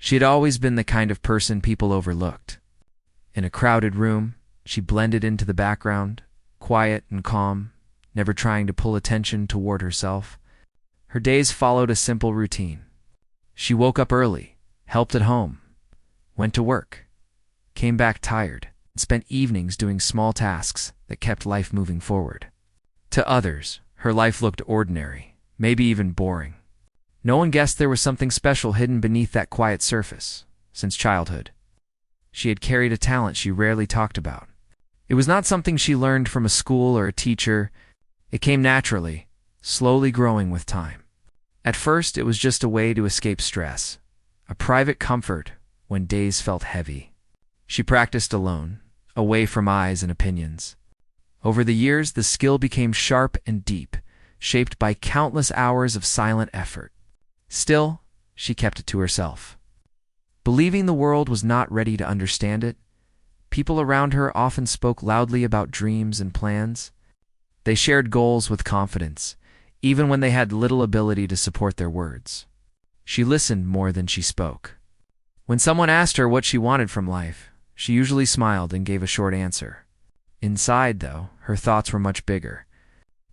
She had always been the kind of person people overlooked. In a crowded room, she blended into the background, quiet and calm, never trying to pull attention toward herself. Her days followed a simple routine. She woke up early, helped at home, went to work, came back tired, and spent evenings doing small tasks that kept life moving forward. To others, her life looked ordinary, maybe even boring. No one guessed there was something special hidden beneath that quiet surface. Since childhood, she had carried a talent she rarely talked about. It was not something she learned from a school or a teacher. It came naturally, slowly growing with time. At first, it was just a way to escape stress, a private comfort when days felt heavy. She practiced alone, away from eyes and opinions. Over the years, the skill became sharp and deep, shaped by countless hours of silent effort. Still, she kept it to herself. Believing the world was not ready to understand it, people around her often spoke loudly about dreams and plans. They shared goals with confidence, even when they had little ability to support their words. She listened more than she spoke. When someone asked her what she wanted from life, she usually smiled and gave a short answer. Inside, though, her thoughts were much bigger.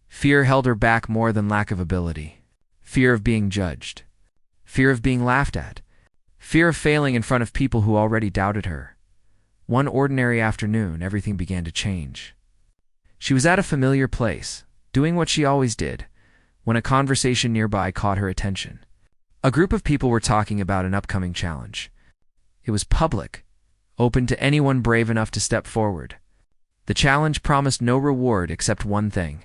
Fear held her back more than lack of ability. Fear of being judged. Fear of being laughed at. Fear of failing in front of people who already doubted her. One ordinary afternoon, everything began to change. She was at a familiar place, doing what she always did, when a conversation nearby caught her attention. A group of people were talking about an upcoming challenge. It was public, open to anyone brave enough to step forward. The challenge promised no reward except one thing: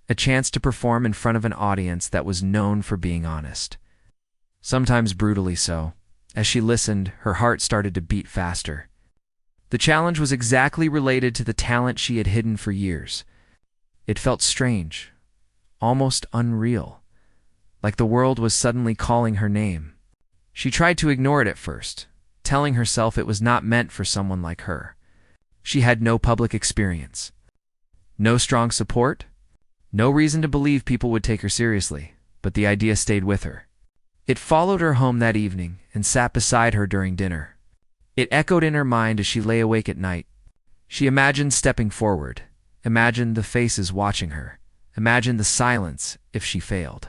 a chance to perform in front of an audience that was known for being honest. Sometimes brutally so. As she listened, her heart started to beat faster. The challenge was exactly related to the talent she had hidden for years. It felt strange, almost unreal, like the world was suddenly calling her name. She tried to ignore it at first, telling herself it was not meant for someone like her. She had no public experience, no strong support, no reason to believe people would take her seriously, but the idea stayed with her. It followed her home that evening and sat beside her during dinner. It echoed in her mind as she lay awake at night. She imagined stepping forward, imagined the faces watching her, imagined the silence if she failed.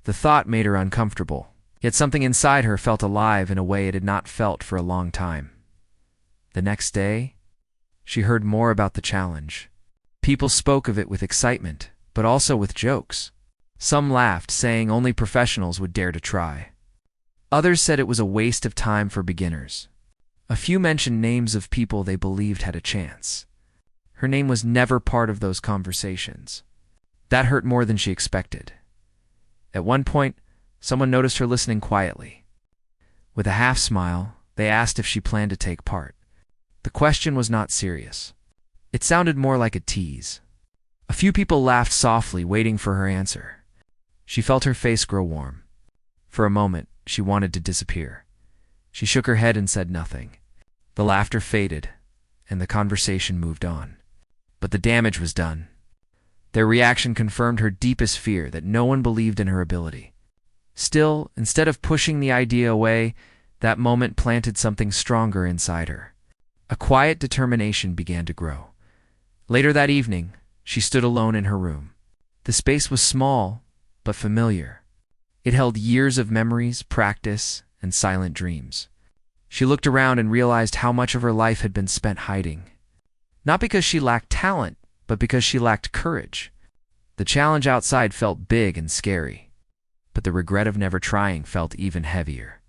The thought made her uncomfortable, yet something inside her felt alive in a way it had not felt for a long time. The next day, she heard more about the challenge. People spoke of it with excitement, but also with jokes. Some laughed, saying only professionals would dare to try. Others said it was a waste of time for beginners. A few mentioned names of people they believed had a chance. Her name was never part of those conversations. That hurt more than she expected. At one point, someone noticed her listening quietly. With a half smile, they asked if she planned to take part. The question was not serious. It sounded more like a tease. A few people laughed softly, waiting for her answer. She felt her face grow warm. For a moment, she wanted to disappear. She shook her head and said nothing. The laughter faded, and the conversation moved on. But the damage was done. Their reaction confirmed her deepest fear that no one believed in her ability. Still, instead of pushing the idea away, that moment planted something stronger inside her. A quiet determination began to grow. Later that evening, she stood alone in her room. The space was small, but familiar. It held years of memories, practice, and silent dreams. She looked around and realized how much of her life had been spent hiding. Not because she lacked talent, but because she lacked courage. The challenge outside felt big and scary, but the regret of never trying felt even heavier.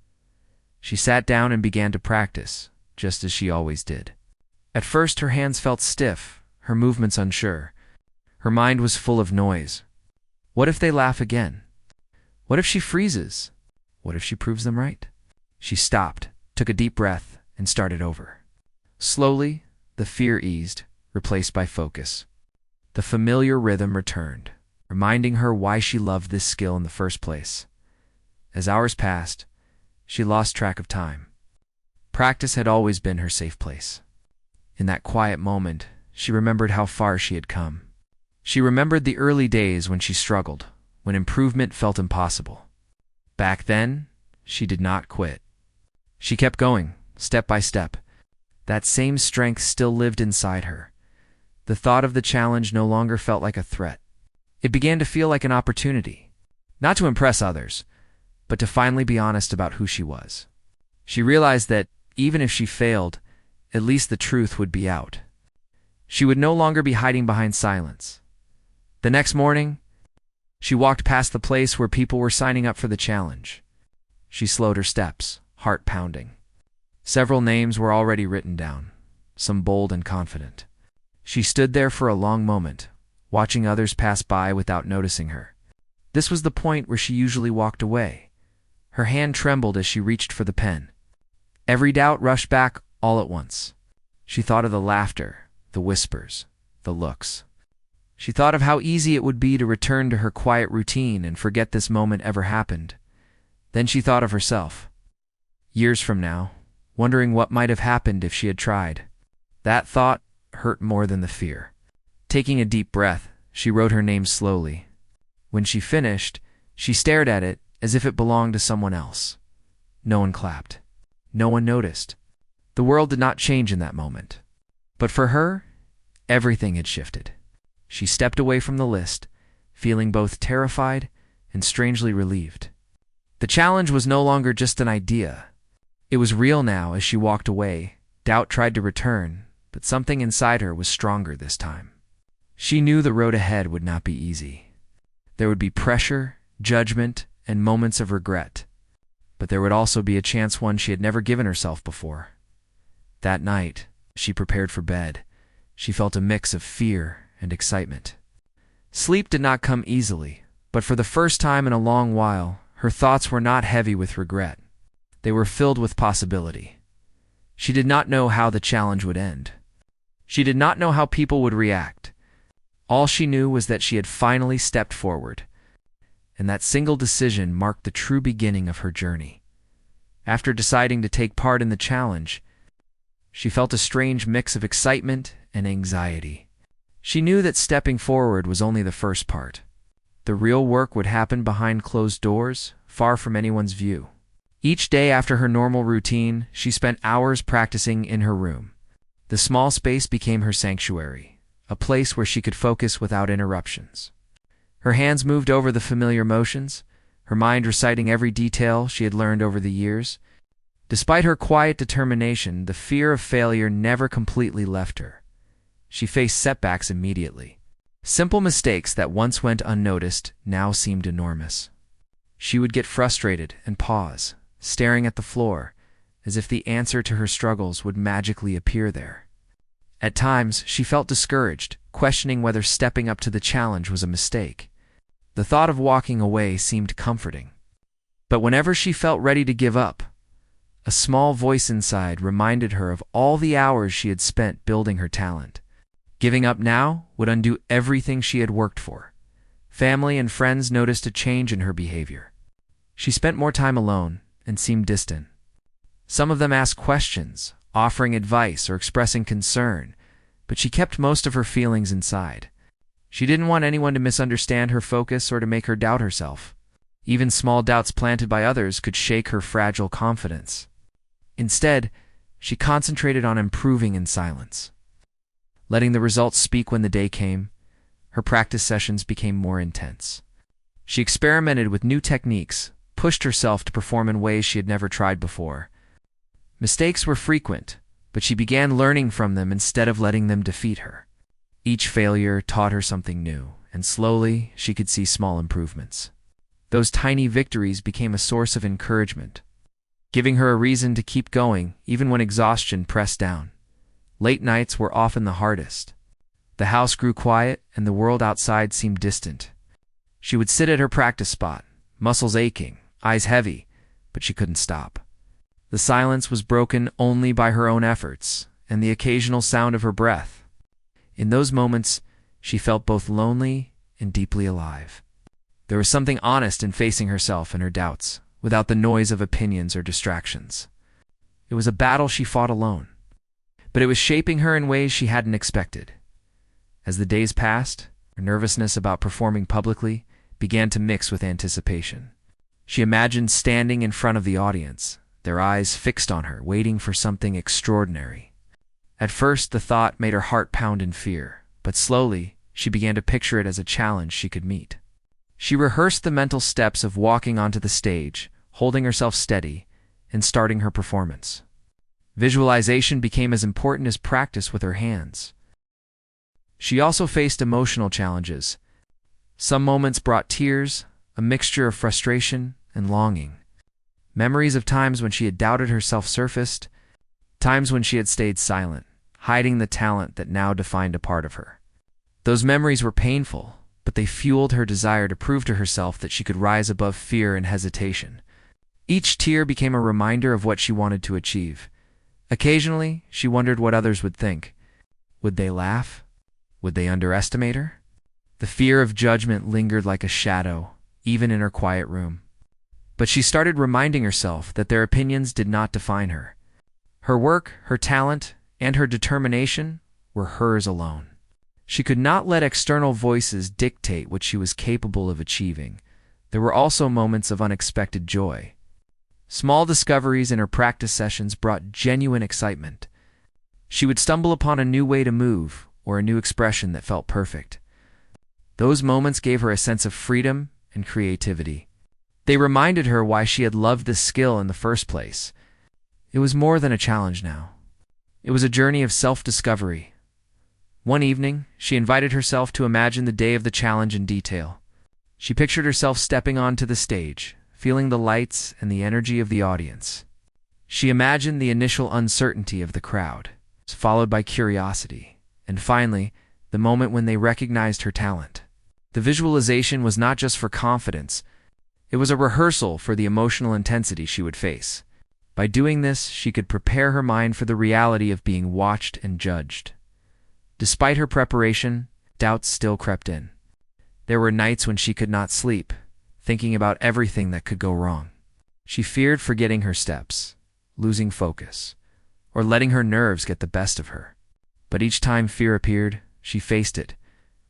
She sat down and began to practice, just as she always did. At first, her hands felt stiff, her movements unsure. Her mind was full of noise. What if they laugh again? What if she freezes? What if she proves them right? She stopped, took a deep breath, and started over. Slowly, the fear eased, replaced by focus. The familiar rhythm returned, reminding her why she loved this skill in the first place. As hours passed, she lost track of time. Practice had always been her safe place. In that quiet moment, she remembered how far she had come. She remembered the early days when she struggled, when improvement felt impossible. Back then, she did not quit. She kept going, step by step. That same strength still lived inside her. The thought of the challenge no longer felt like a threat. It began to feel like an opportunity, not to impress others, but to finally be honest about who she was. She realized that, even if she failed, at least the truth would be out. She would no longer be hiding behind silence. The next morning, she walked past the place where people were signing up for the challenge. She slowed her steps, heart pounding. Several names were already written down, some bold and confident. She stood there for a long moment, watching others pass by without noticing her. This was the point where she usually walked away. Her hand trembled as she reached for the pen. Every doubt rushed back all at once. She thought of the laughter, the whispers, the looks. She thought of how easy it would be to return to her quiet routine and forget this moment ever happened. Then she thought of herself, years from now, wondering what might have happened if she had tried. That thought hurt more than the fear. Taking a deep breath, she wrote her name slowly. When she finished, she stared at it as if it belonged to someone else. No one clapped. No one noticed. The world did not change in that moment. But for her, everything had shifted. She stepped away from the list, feeling both terrified and strangely relieved. The challenge was no longer just an idea. It was real now. As she walked away, doubt tried to return, but something inside her was stronger this time. She knew the road ahead would not be easy. There would be pressure, judgment, and moments of regret. But there would also be a chance, one she had never given herself before. That night, as she prepared for bed, she felt a mix of fear and excitement. Sleep did not come easily, but for the first time in a long while, her thoughts were not heavy with regret. They were filled with possibility. She did not know how the challenge would end. She did not know how people would react. All she knew was that she had finally stepped forward, and that single decision marked the true beginning of her journey. After deciding to take part in the challenge, she felt a strange mix of excitement and anxiety. She knew that stepping forward was only the first part. The real work would happen behind closed doors, far from anyone's view. Each day after her normal routine, she spent hours practicing in her room. The small space became her sanctuary, a place where she could focus without interruptions. Her hands moved over the familiar motions, her mind reciting every detail she had learned over the years. Despite her quiet determination, the fear of failure never completely left her. She faced setbacks immediately. Simple mistakes that once went unnoticed now seemed enormous. She would get frustrated and pause, staring at the floor, as if the answer to her struggles would magically appear there. At times, she felt discouraged, questioning whether stepping up to the challenge was a mistake. The thought of walking away seemed comforting. But whenever she felt ready to give up, a small voice inside reminded her of all the hours she had spent building her talent. Giving up now would undo everything she had worked for. Family and friends noticed a change in her behavior. She spent more time alone and seemed distant. Some of them asked questions, offering advice or expressing concern, but she kept most of her feelings inside. She didn't want anyone to misunderstand her focus or to make her doubt herself. Even small doubts planted by others could shake her fragile confidence. Instead, she concentrated on improving in silence. Letting the results speak when the day came, her practice sessions became more intense. She experimented with new techniques, pushed herself to perform in ways she had never tried before. Mistakes were frequent, but she began learning from them instead of letting them defeat her. Each failure taught her something new, and slowly she could see small improvements. Those tiny victories became a source of encouragement, giving her a reason to keep going even when exhaustion pressed down. Late nights were often the hardest. The house grew quiet and the world outside seemed distant. She would sit at her practice spot, muscles aching, eyes heavy, but she couldn't stop. The silence was broken only by her own efforts and the occasional sound of her breath. In those moments, she felt both lonely and deeply alive. There was something honest in facing herself and her doubts, without the noise of opinions or distractions. It was a battle she fought alone, but it was shaping her in ways she hadn't expected. As the days passed, her nervousness about performing publicly began to mix with anticipation. She imagined standing in front of the audience, their eyes fixed on her, waiting for something extraordinary. At first, the thought made her heart pound in fear, but slowly, she began to picture it as a challenge she could meet. She rehearsed the mental steps of walking onto the stage, holding herself steady, and starting her performance. Visualization became as important as practice with her hands. She also faced emotional challenges. Some moments brought tears, a mixture of frustration and longing. Memories of times when she had doubted herself surfaced, times when she had stayed silent, hiding the talent that now defined a part of her. Those memories were painful, but they fueled her desire to prove to herself that she could rise above fear and hesitation. Each tear became a reminder of what she wanted to achieve. Occasionally, she wondered what others would think. Would they laugh? Would they underestimate her? The fear of judgment lingered like a shadow, even in her quiet room. But she started reminding herself that their opinions did not define her. Her work, her talent, and her determination were hers alone. She could not let external voices dictate what she was capable of achieving. There were also moments of unexpected joy. Small discoveries in her practice sessions brought genuine excitement. She would stumble upon a new way to move or a new expression that felt perfect. Those moments gave her a sense of freedom and creativity. They reminded her why she had loved this skill in the first place. It was more than a challenge now. It was a journey of self-discovery. One evening, she invited herself to imagine the day of the challenge in detail. She pictured herself stepping onto the stage, feeling the lights and the energy of the audience. She imagined the initial uncertainty of the crowd, followed by curiosity, and finally, the moment when they recognized her talent. The visualization was not just for confidence, it was a rehearsal for the emotional intensity she would face. By doing this, she could prepare her mind for the reality of being watched and judged. Despite her preparation, doubts still crept in. There were nights when she could not sleep, thinking about everything that could go wrong. She feared forgetting her steps, losing focus, or letting her nerves get the best of her. But each time fear appeared, she faced it,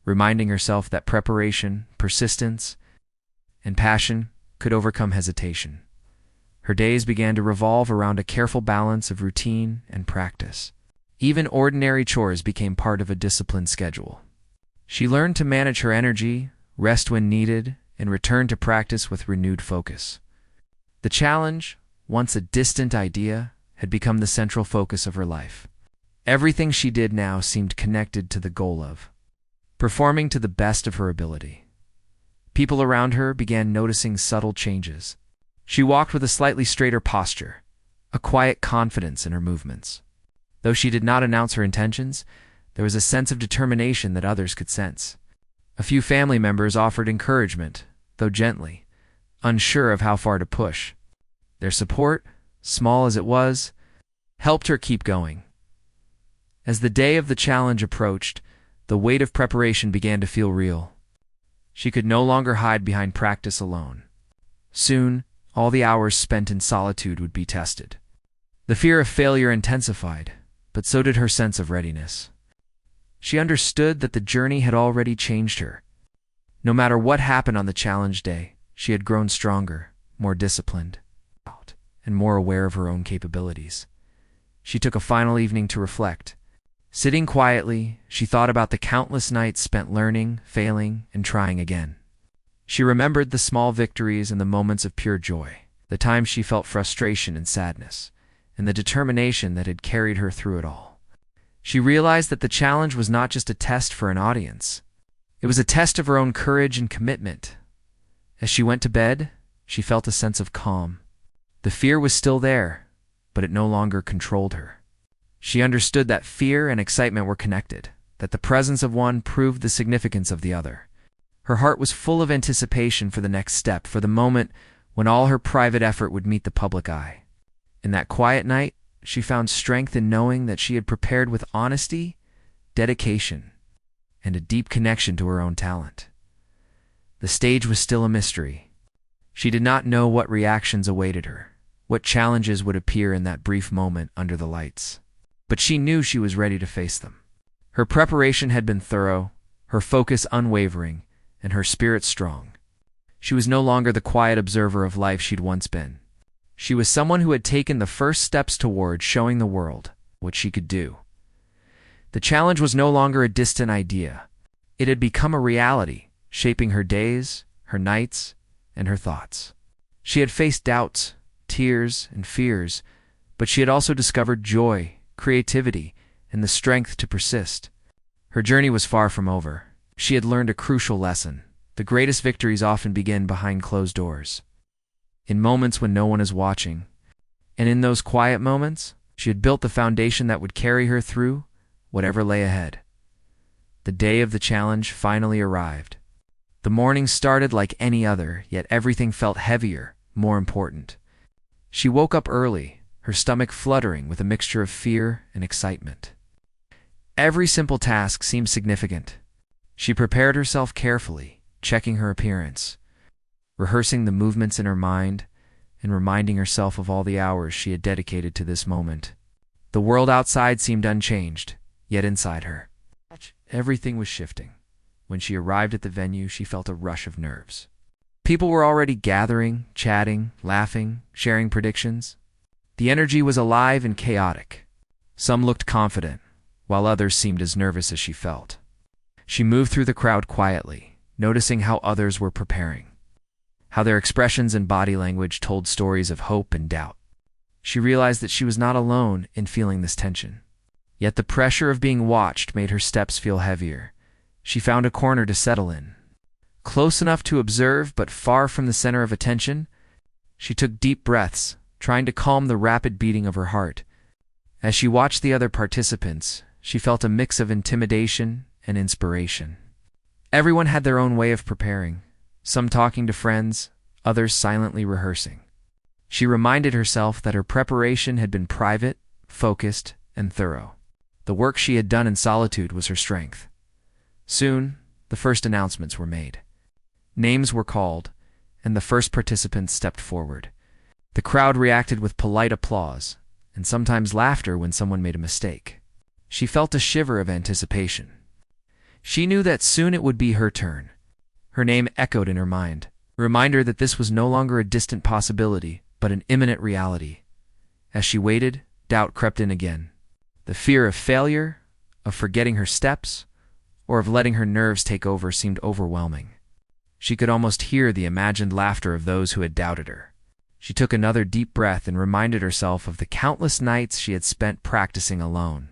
reminding herself that preparation, persistence, and passion could overcome hesitation. Her days began to revolve around a careful balance of routine and practice. Even ordinary chores became part of a disciplined schedule. She learned to manage her energy, rest when needed, and return to practice with renewed focus. The challenge, once a distant idea, had become the central focus of her life. Everything she did now seemed connected to the goal of performing to the best of her ability. People around her began noticing subtle changes. She walked with a slightly straighter posture, a quiet confidence in her movements. Though she did not announce her intentions, there was a sense of determination that others could sense. A few family members offered encouragement, though gently, unsure of how far to push. Their support, small as it was, helped her keep going. As the day of the challenge approached, the weight of preparation began to feel real. She could no longer hide behind practice alone. Soon, all the hours spent in solitude would be tested. The fear of failure intensified, but so did her sense of readiness. She understood that the journey had already changed her. No matter what happened on the challenge day, she had grown stronger, more disciplined, and more aware of her own capabilities. She took a final evening to reflect. Sitting quietly, she thought about the countless nights spent learning, failing, and trying again. She remembered the small victories and the moments of pure joy, the times she felt frustration and sadness, and the determination that had carried her through it all. She realized that the challenge was not just a test for an audience. It was a test of her own courage and commitment. As she went to bed, she felt a sense of calm. The fear was still there, but it no longer controlled her. She understood that fear and excitement were connected, that the presence of one proved the significance of the other. Her heart was full of anticipation for the next step, for the moment when all her private effort would meet the public eye. In that quiet night, she found strength in knowing that she had prepared with honesty, dedication, and a deep connection to her own talent. The stage was still a mystery. She did not know what reactions awaited her, what challenges would appear in that brief moment under the lights. But she knew she was ready to face them. Her preparation had been thorough, her focus unwavering, and her spirit strong. She was no longer the quiet observer of life she'd once been. She was someone who had taken the first steps toward showing the world what she could do. The challenge was no longer a distant idea. It had become a reality, shaping her days, her nights, and her thoughts. She had faced doubts, tears, and fears, but she had also discovered joy, creativity, and the strength to persist. Her journey was far from over. She had learned a crucial lesson. The greatest victories often begin behind closed doors, in moments when no one is watching. And in those quiet moments, she had built the foundation that would carry her through whatever lay ahead. The day of the challenge finally arrived. The morning started like any other, yet everything felt heavier, more important. She woke up early, her stomach fluttering with a mixture of fear and excitement. Every simple task seemed significant. She prepared herself carefully, checking her appearance, rehearsing the movements in her mind, and reminding herself of all the hours she had dedicated to this moment. The world outside seemed unchanged, yet inside her, everything was shifting. When she arrived at the venue, she felt a rush of nerves. People were already gathering, chatting, laughing, sharing predictions. The energy was alive and chaotic. Some looked confident, while others seemed as nervous as she felt. She moved through the crowd quietly, noticing how others were preparing, how their expressions and body language told stories of hope and doubt. She realized that she was not alone in feeling this tension. Yet the pressure of being watched made her steps feel heavier. She found a corner to settle in. Close enough to observe, but far from the center of attention, she took deep breaths, trying to calm the rapid beating of her heart. As she watched the other participants, she felt a mix of intimidation and inspiration. Everyone had their own way of preparing, some talking to friends, others silently rehearsing. She reminded herself that her preparation had been private, focused, and thorough. The work she had done in solitude was her strength. Soon, the first announcements were made. Names were called, and the first participants stepped forward. The crowd reacted with polite applause, and sometimes laughter when someone made a mistake. She felt a shiver of anticipation. She knew that soon it would be her turn. Her name echoed in her mind, a reminder that this was no longer a distant possibility, but an imminent reality. As she waited, doubt crept in again. The fear of failure, of forgetting her steps, or of letting her nerves take over seemed overwhelming. She could almost hear the imagined laughter of those who had doubted her. She took another deep breath and reminded herself of the countless nights she had spent practicing alone.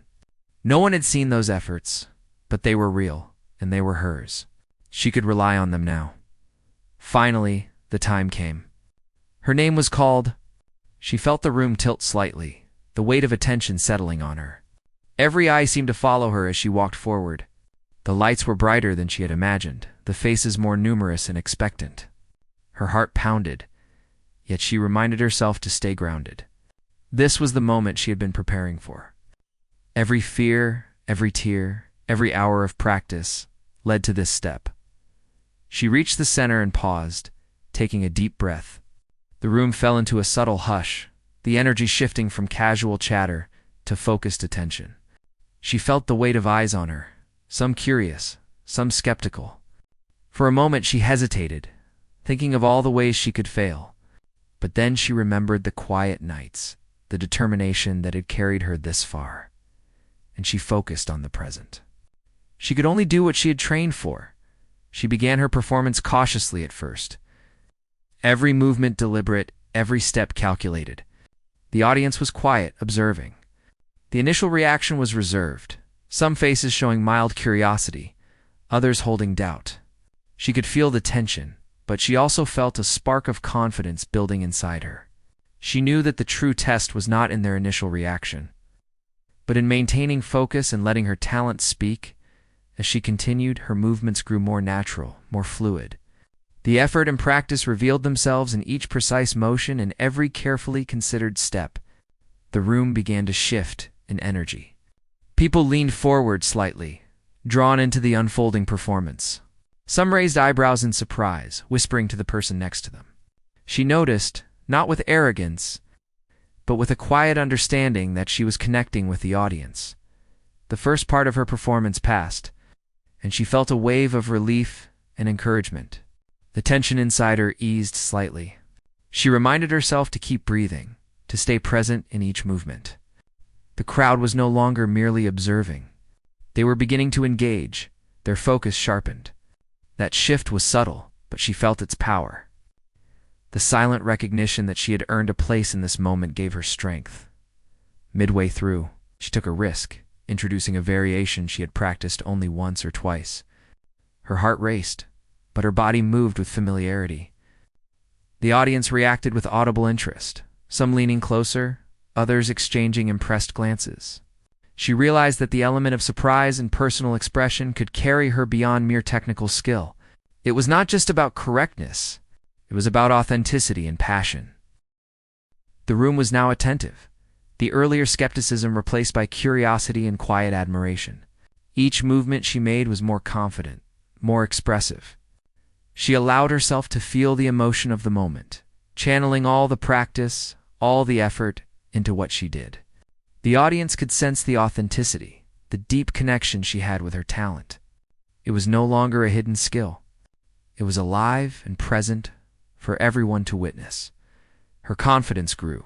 No one had seen those efforts, but they were real, and they were hers. She could rely on them now. Finally, the time came. Her name was called. She felt the room tilt slightly, the weight of attention settling on her. Every eye seemed to follow her as she walked forward. The lights were brighter than she had imagined, the faces more numerous and expectant. Her heart pounded, yet she reminded herself to stay grounded. This was the moment she had been preparing for. Every fear, every tear, every hour of practice led to this step. She reached the center and paused, taking a deep breath. The room fell into a subtle hush, the energy shifting from casual chatter to focused attention. She felt the weight of eyes on her, some curious, some skeptical. For a moment she hesitated, thinking of all the ways she could fail. But then she remembered the quiet nights, the determination that had carried her this far, and she focused on the present. She could only do what she had trained for. She began her performance cautiously at first. Every movement deliberate, every step calculated. The audience was quiet, observing. The initial reaction was reserved, some faces showing mild curiosity, others holding doubt. She could feel the tension, but she also felt a spark of confidence building inside her. She knew that the true test was not in their initial reaction, but in maintaining focus and letting her talent speak. As she continued, her movements grew more natural, more fluid. The effort and practice revealed themselves in each precise motion and every carefully considered step. The room began to shift in energy. People leaned forward slightly, drawn into the unfolding performance. Some raised eyebrows in surprise, whispering to the person next to them. She noticed, not with arrogance, but with a quiet understanding that she was connecting with the audience. The first part of her performance passed, and she felt a wave of relief and encouragement. The tension inside her eased slightly. She reminded herself to keep breathing, to stay present in each movement. The crowd was no longer merely observing. They were beginning to engage, their focus sharpened. That shift was subtle, but she felt its power. The silent recognition that she had earned a place in this moment gave her strength. Midway through, she took a risk, introducing a variation she had practiced only once or twice. Her heart raced, but her body moved with familiarity. The audience reacted with audible interest, some leaning closer, others exchanging impressed glances. She realized that the element of surprise and personal expression could carry her beyond mere technical skill. It was not just about correctness, it was about authenticity and passion. The room was now attentive, the earlier skepticism replaced by curiosity and quiet admiration. Each movement she made was more confident, more expressive. She allowed herself to feel the emotion of the moment, channeling all the practice, all the effort into what she did. The audience could sense the authenticity, the deep connection she had with her talent. It was no longer a hidden skill. It was alive and present for everyone to witness. Her confidence grew,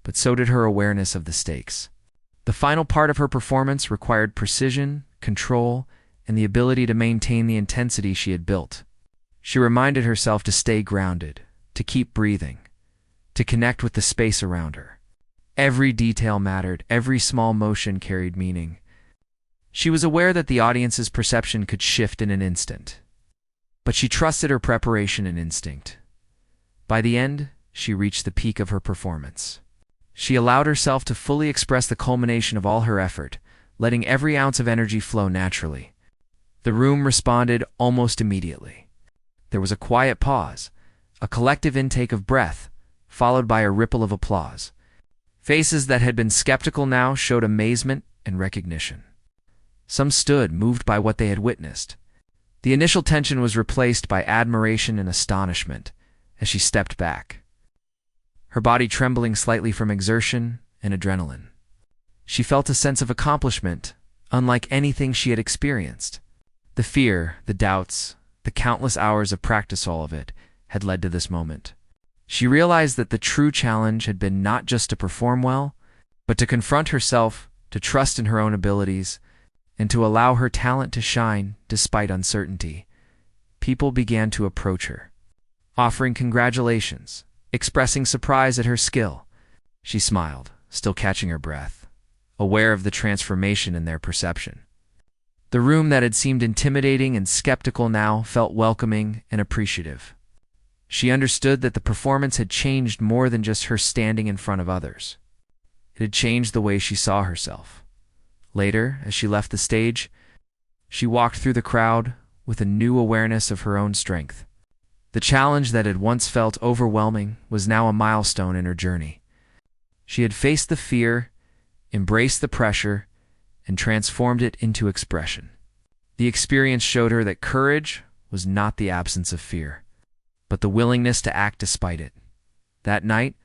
but so did her awareness of the stakes. The final part of her performance required precision, control, and the ability to maintain the intensity she had built. She reminded herself to stay grounded, to keep breathing, to connect with the space around her. Every detail mattered, every small motion carried meaning. She was aware that the audience's perception could shift in an instant, but she trusted her preparation and instinct. By the end, she reached the peak of her performance. She allowed herself to fully express the culmination of all her effort, letting every ounce of energy flow naturally. The room responded almost immediately. There was a quiet pause, a collective intake of breath, followed by a ripple of applause. Faces that had been skeptical now showed amazement and recognition. Some stood, moved by what they had witnessed. The initial tension was replaced by admiration and astonishment as she stepped back, her body trembling slightly from exertion and adrenaline. She felt a sense of accomplishment, unlike anything she had experienced. The fear, the doubts, the countless hours of practice, all of it, had led to this moment. She realized that the true challenge had been not just to perform well, but to confront herself, to trust in her own abilities, and to allow her talent to shine despite uncertainty. People began to approach her, offering congratulations, expressing surprise at her skill. She smiled, still catching her breath, aware of the transformation in their perception. The room that had seemed intimidating and skeptical now felt welcoming and appreciative. She understood that the performance had changed more than just her standing in front of others. It had changed the way she saw herself. Later, as she left the stage, she walked through the crowd with a new awareness of her own strength. The challenge that had once felt overwhelming was now a milestone in her journey. She had faced the fear, embraced the pressure, and transformed it into expression. The experience showed her that courage was not the absence of fear, but the willingness to act despite it. That night,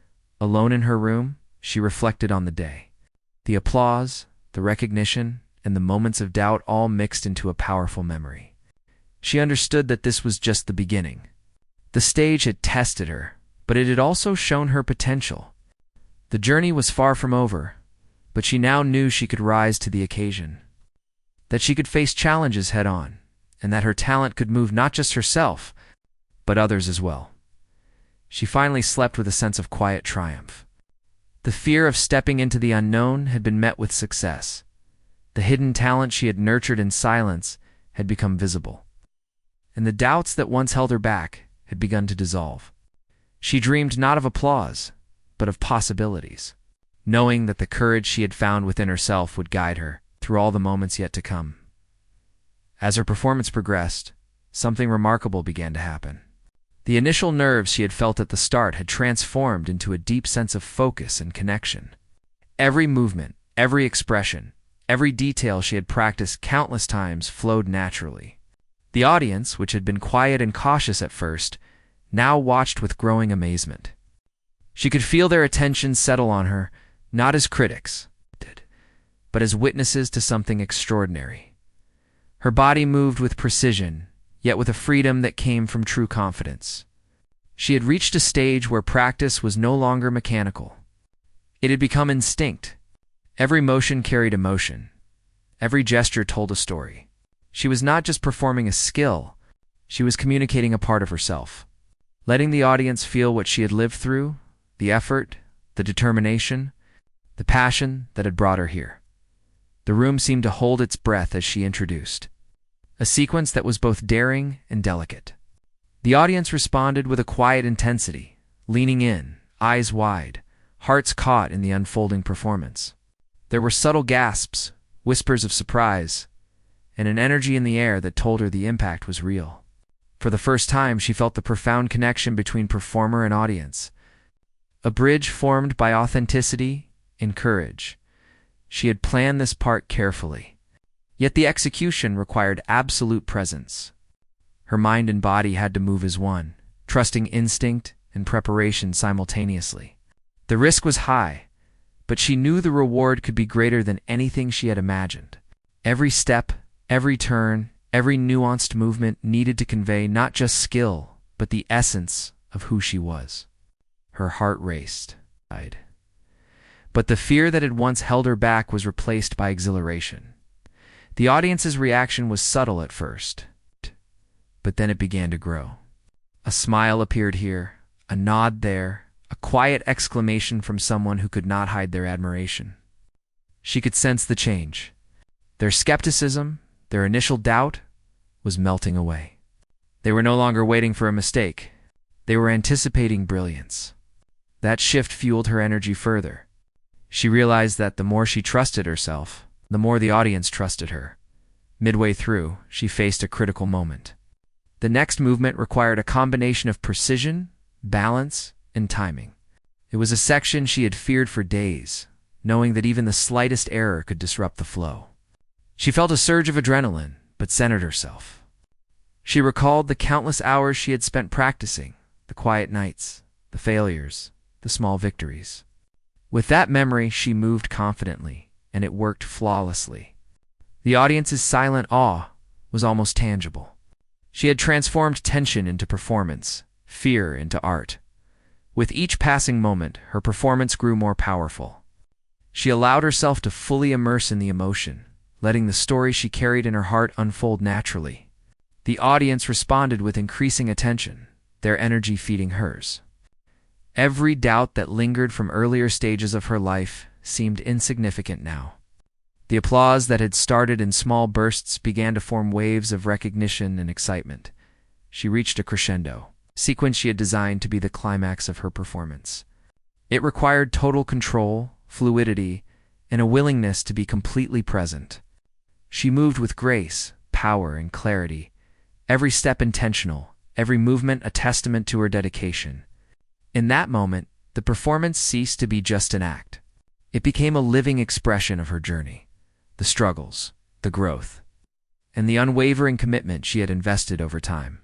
alone in her room, she reflected on the day. The applause, the recognition, and the moments of doubt all mixed into a powerful memory. She understood that this was just the beginning. The stage had tested her, but it had also shown her potential. The journey was far from over, but she now knew she could rise to the occasion, that she could face challenges head-on, and that her talent could move not just herself, but others as well. She finally slept with a sense of quiet triumph. The fear of stepping into the unknown had been met with success. The hidden talent she had nurtured in silence had become visible, and the doubts that once held her back had begun to dissolve. She dreamed not of applause, but of possibilities, knowing that the courage she had found within herself would guide her through all the moments yet to come. As her performance progressed, something remarkable began to happen. The initial nerves she had felt at the start had transformed into a deep sense of focus and connection. Every movement, every expression, every detail she had practiced countless times flowed naturally. The audience, which had been quiet and cautious at first, now watched with growing amazement. She could feel their attention settle on her, not as critics, but as witnesses to something extraordinary. Her body moved with precision, yet with a freedom that came from true confidence. She had reached a stage where practice was no longer mechanical. It had become instinct. Every motion carried emotion. Every gesture told a story. She was not just performing a skill, she was communicating a part of herself, letting the audience feel what she had lived through, the effort, the determination, the passion that had brought her here. The room seemed to hold its breath as she introduced a sequence that was both daring and delicate. The audience responded with a quiet intensity, leaning in, eyes wide, hearts caught in the unfolding performance. There were subtle gasps, whispers of surprise, and an energy in the air that told her the impact was real. For the first time, she felt the profound connection between performer and audience, a bridge formed by authenticity and courage. She had planned this part carefully, yet the execution required absolute presence. Her mind and body had to move as one, trusting instinct and preparation simultaneously. The risk was high, but she knew the reward could be greater than anything she had imagined. Every step, every turn, every nuanced movement needed to convey not just skill, but the essence of who she was. Her heart raced. But the fear that had once held her back was replaced by exhilaration. The audience's reaction was subtle at first, but then it began to grow. A smile appeared here, a nod there, a quiet exclamation from someone who could not hide their admiration. She could sense the change. Their skepticism, their initial doubt, was melting away. They were no longer waiting for a mistake. They were anticipating brilliance. That shift fueled her energy further. She realized that the more she trusted herself, the more the audience trusted her. Midway through, she faced a critical moment. The next movement required a combination of precision, balance, and timing. It was a section she had feared for days, knowing that even the slightest error could disrupt the flow. She felt a surge of adrenaline, but centered herself. She recalled the countless hours she had spent practicing, the quiet nights, the failures, the small victories. With that memory, she moved confidently, and it worked flawlessly. The audience's silent awe was almost tangible. She had transformed tension into performance, fear into art. With each passing moment, her performance grew more powerful. She allowed herself to fully immerse in the emotion, letting the story she carried in her heart unfold naturally. The audience responded with increasing attention, their energy feeding hers. Every doubt that lingered from earlier stages of her life seemed insignificant now. The applause that had started in small bursts began to form waves of recognition and excitement. She reached a crescendo, a sequence she had designed to be the climax of her performance. It required total control, fluidity, and a willingness to be completely present. She moved with grace, power, and clarity, every step intentional, every movement a testament to her dedication. In that moment, the performance ceased to be just an act. It became a living expression of her journey, the struggles, the growth, and the unwavering commitment she had invested over time.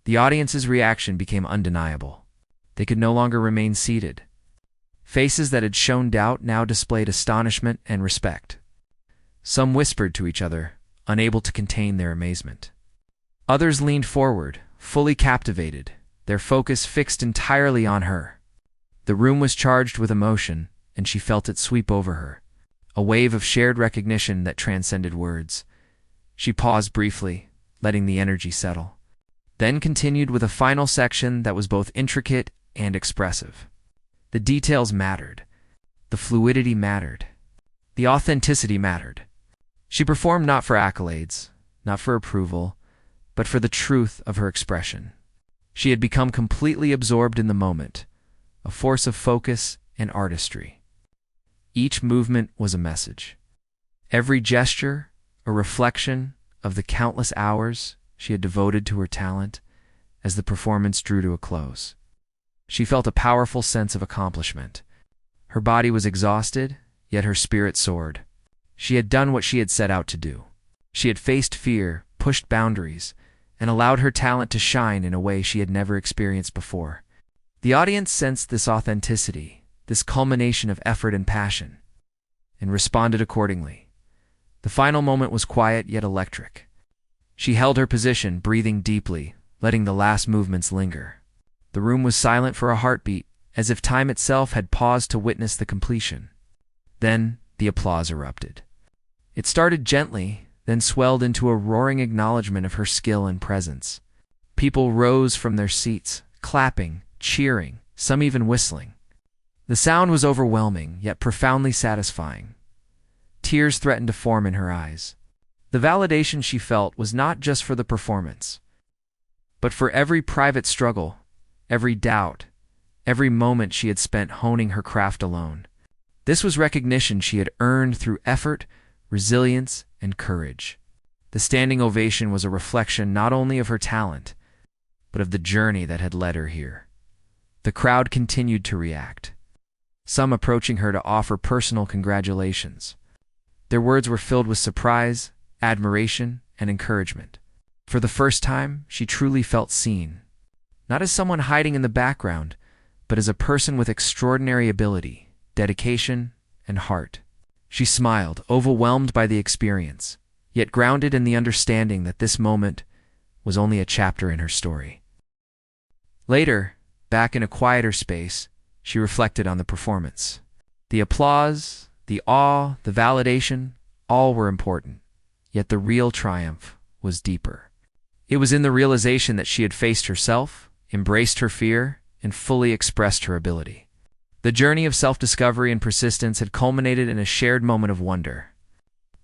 The audience's reaction became undeniable. They could no longer remain seated. Faces that had shown doubt now displayed astonishment and respect. Some whispered to each other, unable to contain their amazement. Others leaned forward, fully captivated, their focus fixed entirely on her. The room was charged with emotion, and she felt it sweep over her, a wave of shared recognition that transcended words. She paused briefly, letting the energy settle, then continued with a final section that was both intricate and expressive. The details mattered. The fluidity mattered. The authenticity mattered. She performed not for accolades, not for approval, but for the truth of her expression. She had become completely absorbed in the moment, a force of focus and artistry. Each movement was a message. Every gesture, a reflection of the countless hours she had devoted to her talent. As the performance drew to a close, she felt a powerful sense of accomplishment. Her body was exhausted, yet her spirit soared. She had done what she had set out to do. She had faced fear, pushed boundaries, and allowed her talent to shine in a way she had never experienced before. The audience sensed this authenticity, this culmination of effort and passion, and responded accordingly. The final moment was quiet yet electric. She held her position, breathing deeply, letting the last movements linger. The room was silent for a heartbeat, as if time itself had paused to witness the completion. Then the applause erupted. It started gently, then swelled into a roaring acknowledgement of her skill and presence. People rose from their seats, clapping, cheering, some even whistling. The sound was overwhelming, yet profoundly satisfying. Tears threatened to form in her eyes. The validation she felt was not just for the performance, but for every private struggle, every doubt, every moment she had spent honing her craft alone. This was recognition she had earned through effort, resilience, and courage. The standing ovation was a reflection not only of her talent, but of the journey that had led her here. The crowd continued to react, some approaching her to offer personal congratulations. Their words were filled with surprise, admiration, and encouragement. For the first time, she truly felt seen, not as someone hiding in the background, but as a person with extraordinary ability, dedication, and heart. She smiled, overwhelmed by the experience, yet grounded in the understanding that this moment was only a chapter in her story. Later, back in a quieter space, she reflected on the performance. The applause, the awe, the validation, all were important, yet the real triumph was deeper. It was in the realization that she had faced herself, embraced her fear, and fully expressed her ability. The journey of self-discovery and persistence had culminated in a shared moment of wonder,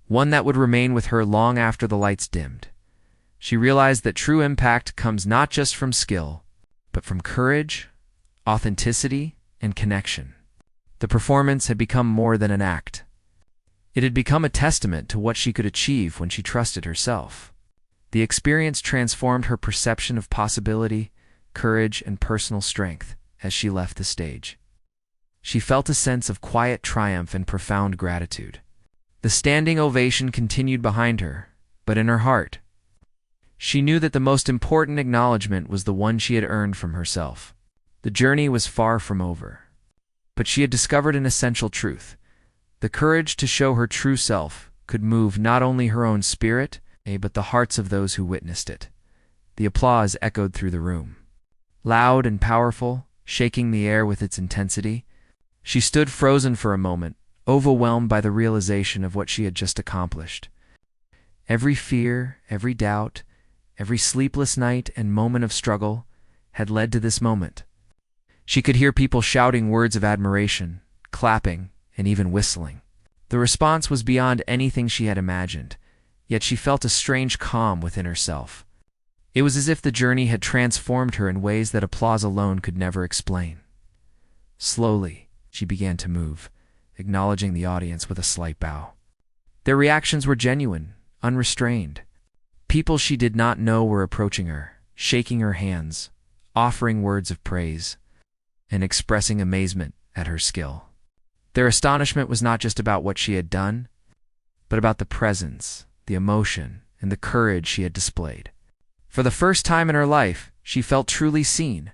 one that would remain with her long after the lights dimmed. She realized that true impact comes not just from skill, but from courage, authenticity, and connection. The performance had become more than an act. It had become a testament to what she could achieve when she trusted herself. The experience transformed her perception of possibility, courage, and personal strength as she left the stage. She felt a sense of quiet triumph and profound gratitude. The standing ovation continued behind her, but in her heart, she knew that the most important acknowledgement was the one she had earned from herself. The journey was far from over, but she had discovered an essential truth. The courage to show her true self could move not only her own spirit, but the hearts of those who witnessed it. The applause echoed through the room, loud and powerful, shaking the air with its intensity. She stood frozen for a moment, overwhelmed by the realization of what she had just accomplished. Every fear, every doubt, every sleepless night and moment of struggle had led to this moment. She could hear people shouting words of admiration, clapping, and even whistling. The response was beyond anything she had imagined, yet she felt a strange calm within herself. It was as if the journey had transformed her in ways that applause alone could never explain. Slowly, she began to move, acknowledging the audience with a slight bow. Their reactions were genuine, unrestrained. People she did not know were approaching her, shaking her hands, offering words of praise, and expressing amazement at her skill. Their astonishment was not just about what she had done, but about the presence, the emotion, and the courage she had displayed. For the first time in her life, she felt truly seen,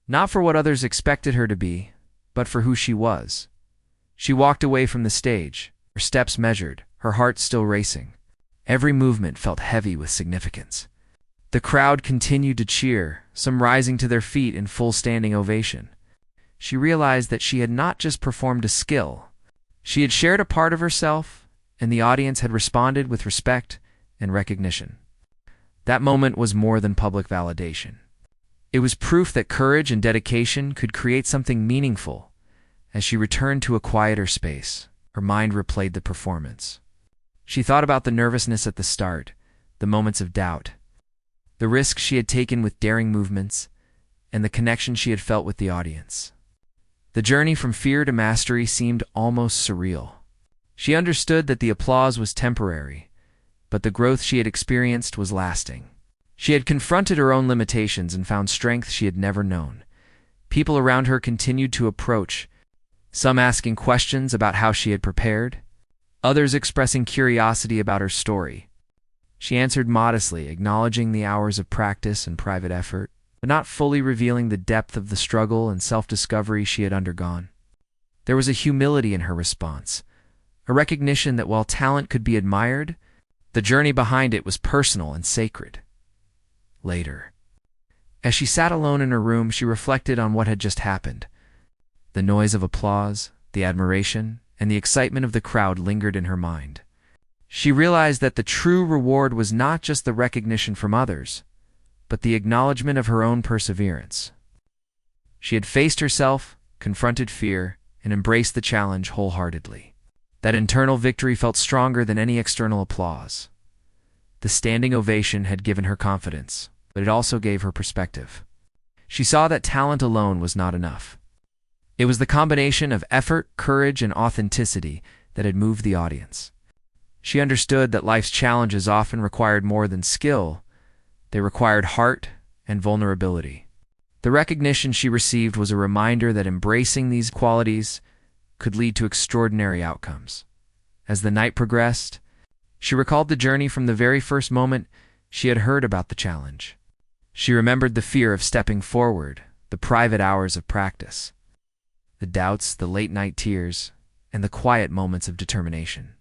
not for what others expected her to be, but for who she was. She walked away from the stage, her steps measured, her heart still racing. Every movement felt heavy with significance. The crowd continued to cheer, some rising to their feet in full standing ovation. She realized that she had not just performed a skill. She had shared a part of herself, and the audience had responded with respect and recognition. That moment was more than public validation. It was proof that courage and dedication could create something meaningful. As she returned to a quieter space, her mind replayed the performance. She thought about the nervousness at the start, the moments of doubt, the risks she had taken with daring movements, and the connection she had felt with the audience. The journey from fear to mastery seemed almost surreal. She understood that the applause was temporary, but the growth she had experienced was lasting. She had confronted her own limitations and found strength she had never known. People around her continued to approach, some asking questions about how she had prepared, others expressing curiosity about her story. She answered modestly, acknowledging the hours of practice and private effort, but not fully revealing the depth of the struggle and self-discovery she had undergone. There was a humility in her response, a recognition that while talent could be admired, the journey behind it was personal and sacred. Later, As she sat alone in her room, she reflected on what had just happened. The noise of applause, the admiration, and the excitement of the crowd lingered in her mind. She realized that the true reward was not just the recognition from others, but the acknowledgement of her own perseverance. She had faced herself, confronted fear, and embraced the challenge wholeheartedly. That internal victory felt stronger than any external applause. The standing ovation had given her confidence, but it also gave her perspective. She saw that talent alone was not enough. It was the combination of effort, courage, and authenticity that had moved the audience. She understood that life's challenges often required more than skill. They required heart and vulnerability. The recognition she received was a reminder that embracing these qualities could lead to extraordinary outcomes. As the night progressed, she recalled the journey from the very first moment she had heard about the challenge. She remembered the fear of stepping forward, the private hours of practice, the doubts, the late-night tears, and the quiet moments of determination.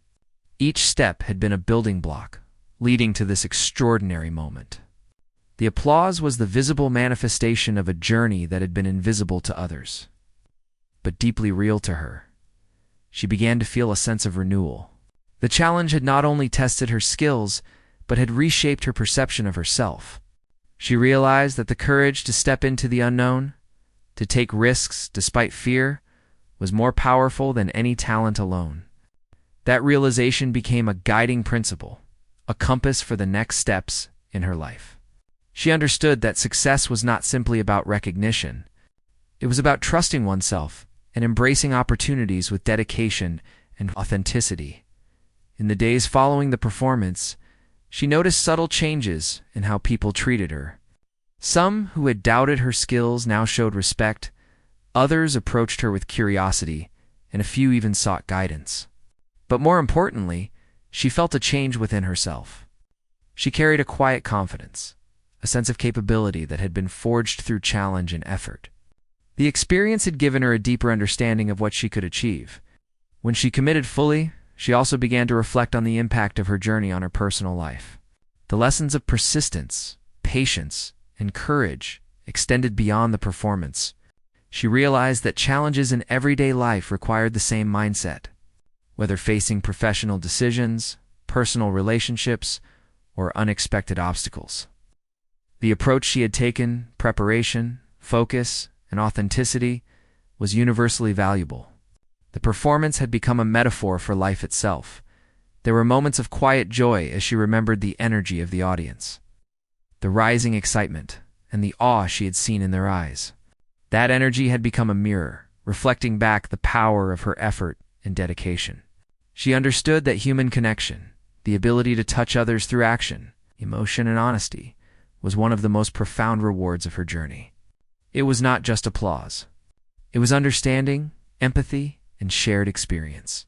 Each step had been a building block, leading to this extraordinary moment. The applause was the visible manifestation of a journey that had been invisible to others, but deeply real to her. She began to feel a sense of renewal. The challenge had not only tested her skills, but had reshaped her perception of herself. She realized that the courage to step into the unknown, to take risks despite fear, was more powerful than any talent alone. That realization became a guiding principle, a compass for the next steps in her life. She understood that success was not simply about recognition. It was about trusting oneself and embracing opportunities with dedication and authenticity. In the days following the performance, she noticed subtle changes in how people treated her. Some who had doubted her skills now showed respect, others approached her with curiosity, and a few even sought guidance. But more importantly, she felt a change within herself. She carried a quiet confidence, a sense of capability that had been forged through challenge and effort. The experience had given her a deeper understanding of what she could achieve. When she committed fully, she also began to reflect on the impact of her journey on her personal life. The lessons of persistence, patience, and courage extended beyond the performance. She realized that challenges in everyday life required the same mindset, whether facing professional decisions, personal relationships, or unexpected obstacles. The approach she had taken, preparation, focus, and authenticity, was universally valuable. The performance had become a metaphor for life itself. There were moments of quiet joy as she remembered the energy of the audience, the rising excitement, and the awe she had seen in their eyes. That energy had become a mirror, reflecting back the power of her effort and dedication. She understood that human connection, the ability to touch others through action, emotion, and honesty, was one of the most profound rewards of her journey. It was not just applause. It was understanding, empathy, and shared experience.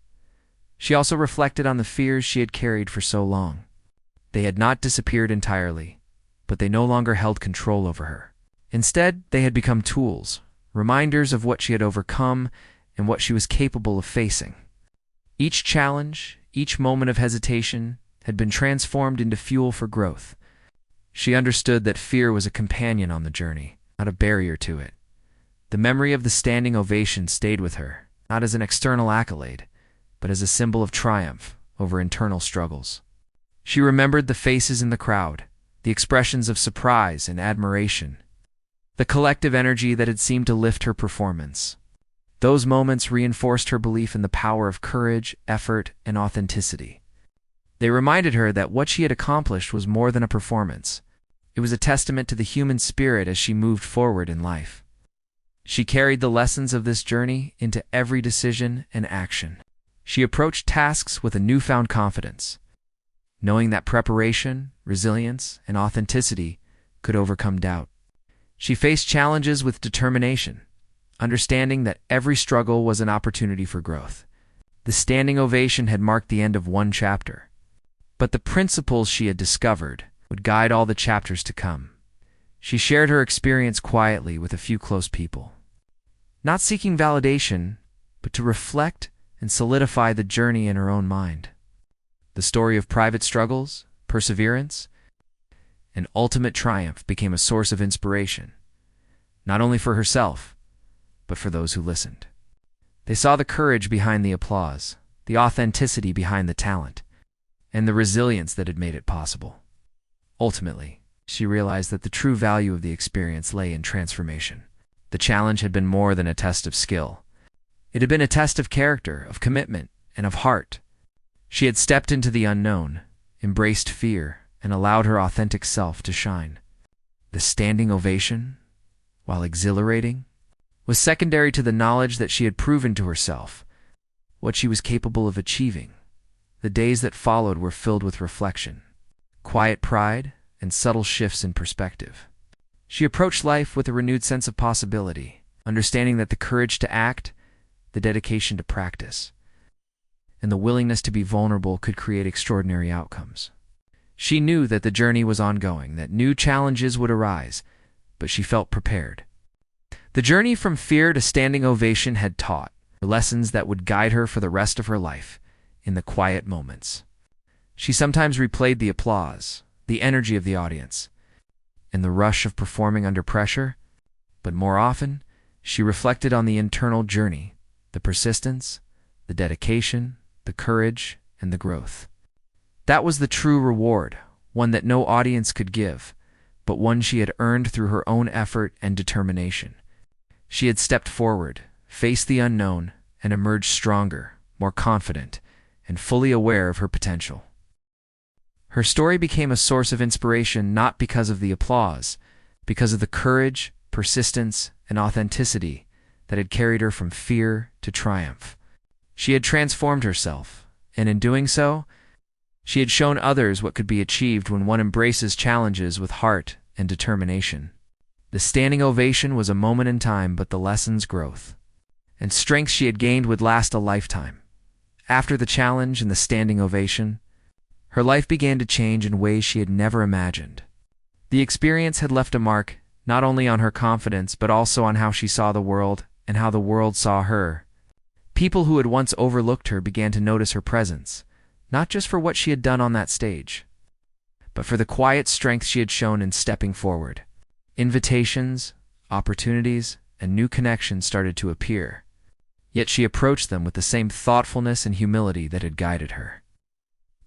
She also reflected on the fears she had carried for so long. They had not disappeared entirely, but they no longer held control over her. Instead, they had become tools, reminders of what she had overcome and what she was capable of facing. Each challenge, each moment of hesitation, had been transformed into fuel for growth. She understood that fear was a companion on the journey, not a barrier to it. The memory of the standing ovation stayed with her, not as an external accolade, but as a symbol of triumph over internal struggles. She remembered the faces in the crowd, the expressions of surprise and admiration, the collective energy that had seemed to lift her performance. Those moments reinforced her belief in the power of courage, effort, and authenticity. They reminded her that what she had accomplished was more than a performance. It was a testament to the human spirit as she moved forward in life. She carried the lessons of this journey into every decision and action. She approached tasks with a newfound confidence, knowing that preparation, resilience, and authenticity could overcome doubt. She faced challenges with determination, understanding that every struggle was an opportunity for growth. The standing ovation had marked the end of one chapter, but the principles she had discovered would guide all the chapters to come. She shared her experience quietly with a few close people, not seeking validation, but to reflect and solidify the journey in her own mind. The story of private struggles, perseverance, and ultimate triumph became a source of inspiration, not only for herself, but for those who listened. They saw the courage behind the applause, the authenticity behind the talent, and the resilience that had made it possible. Ultimately, she realized that the true value of the experience lay in transformation. The challenge had been more than a test of skill. It had been a test of character, of commitment, and of heart. She had stepped into the unknown, embraced fear, and allowed her authentic self to shine. The standing ovation, while exhilarating, was secondary to the knowledge that she had proven to herself what she was capable of achieving. The days that followed were filled with reflection, quiet pride, and subtle shifts in perspective. She approached life with a renewed sense of possibility, understanding that the courage to act, the dedication to practice, and the willingness to be vulnerable could create extraordinary outcomes. She knew that the journey was ongoing, that new challenges would arise, but she felt prepared. The journey from fear to standing ovation had taught her lessons that would guide her for the rest of her life in the quiet moments. She sometimes replayed the applause, the energy of the audience, and the rush of performing under pressure, but more often, she reflected on the internal journey, the persistence, the dedication, the courage, and the growth. That was the true reward, one that no audience could give, but one she had earned through her own effort and determination. She had stepped forward, faced the unknown, and emerged stronger, more confident, and fully aware of her potential. Her story became a source of inspiration not because of the applause, because of the courage, persistence, and authenticity that had carried her from fear to triumph. She had transformed herself, and in doing so, she had shown others what could be achieved when one embraces challenges with heart and determination. The standing ovation was a moment in time, but the lesson's growth and strength she had gained would last a lifetime. After the challenge and the standing ovation, her life began to change in ways she had never imagined. The experience had left a mark not only on her confidence, but also on how she saw the world and how the world saw her. People who had once overlooked her began to notice her presence, not just for what she had done on that stage, but for the quiet strength she had shown in stepping forward. Invitations, opportunities, and new connections started to appear, yet she approached them with the same thoughtfulness and humility that had guided her.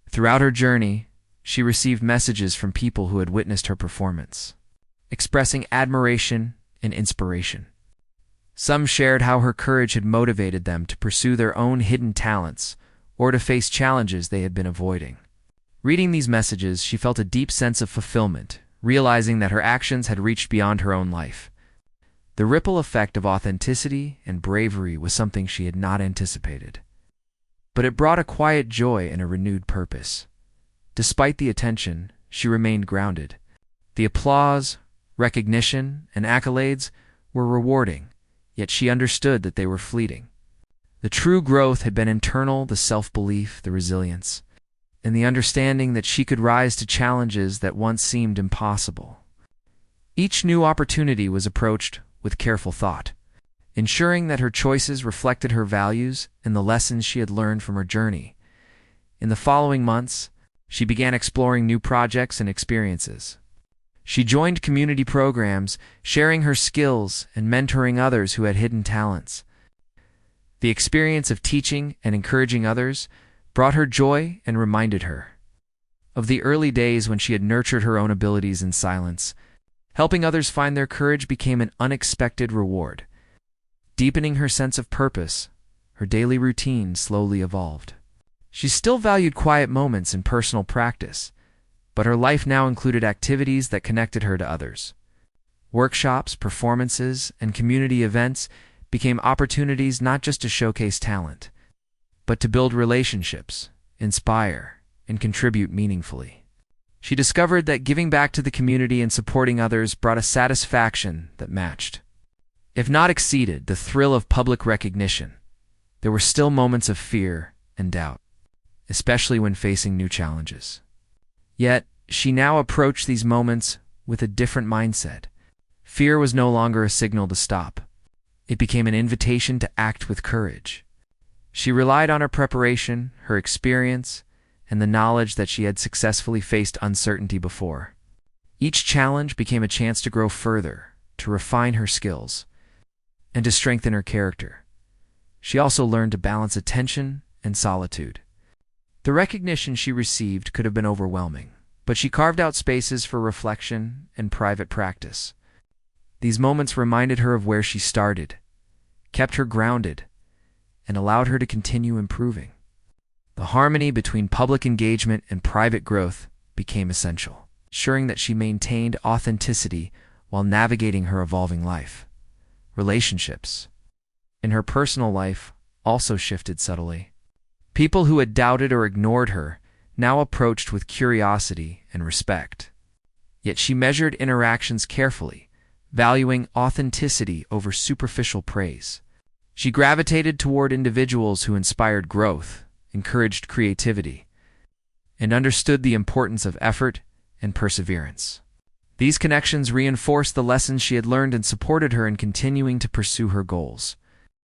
Throughout her journey, she received messages from people who had witnessed her performance, expressing admiration and inspiration. Some shared how her courage had motivated them to pursue their own hidden talents or to face challenges they had been avoiding. Reading these messages, she felt a deep sense of fulfillment, realizing that her actions had reached beyond her own life. The ripple effect of authenticity and bravery was something she had not anticipated, but it brought a quiet joy and a renewed purpose. Despite the attention, she remained grounded. The applause, recognition, and accolades were rewarding, yet she understood that they were fleeting. The true growth had been internal, the self-belief, the resilience, and the understanding that she could rise to challenges that once seemed impossible. Each new opportunity was approached with careful thought, ensuring that her choices reflected her values and the lessons she had learned from her journey. In the following months, she began exploring new projects and experiences. She joined community programs, sharing her skills and mentoring others who had hidden talents. The experience of teaching and encouraging others brought her joy and reminded her of the early days when she had nurtured her own abilities in silence. Helping others find their courage became an unexpected reward. Deepening her sense of purpose, her daily routine slowly evolved. She still valued quiet moments in personal practice, but her life now included activities that connected her to others. Workshops, performances, and community events became opportunities not just to showcase talent, but to build relationships, inspire, and contribute meaningfully. She discovered that giving back to the community and supporting others brought a satisfaction that matched, if not exceeded, the thrill of public recognition. There were still moments of fear and doubt, especially when facing new challenges. Yet, she now approached these moments with a different mindset. Fear was no longer a signal to stop. It became an invitation to act with courage. She relied on her preparation, her experience, and the knowledge that she had successfully faced uncertainty before. Each challenge became a chance to grow further, to refine her skills, and to strengthen her character. She also learned to balance attention and solitude. The recognition she received could have been overwhelming, but she carved out spaces for reflection and private practice. These moments reminded her of where she started, kept her grounded, and allowed her to continue improving. The harmony between public engagement and private growth became essential, ensuring that she maintained authenticity while navigating her evolving life. Relationships in her personal life also shifted subtly. People who had doubted or ignored her now approached with curiosity and respect. Yet she measured interactions carefully, valuing authenticity over superficial praise. She gravitated toward individuals who inspired growth, encouraged creativity, and understood the importance of effort and perseverance. These connections reinforced the lessons she had learned and supported her in continuing to pursue her goals.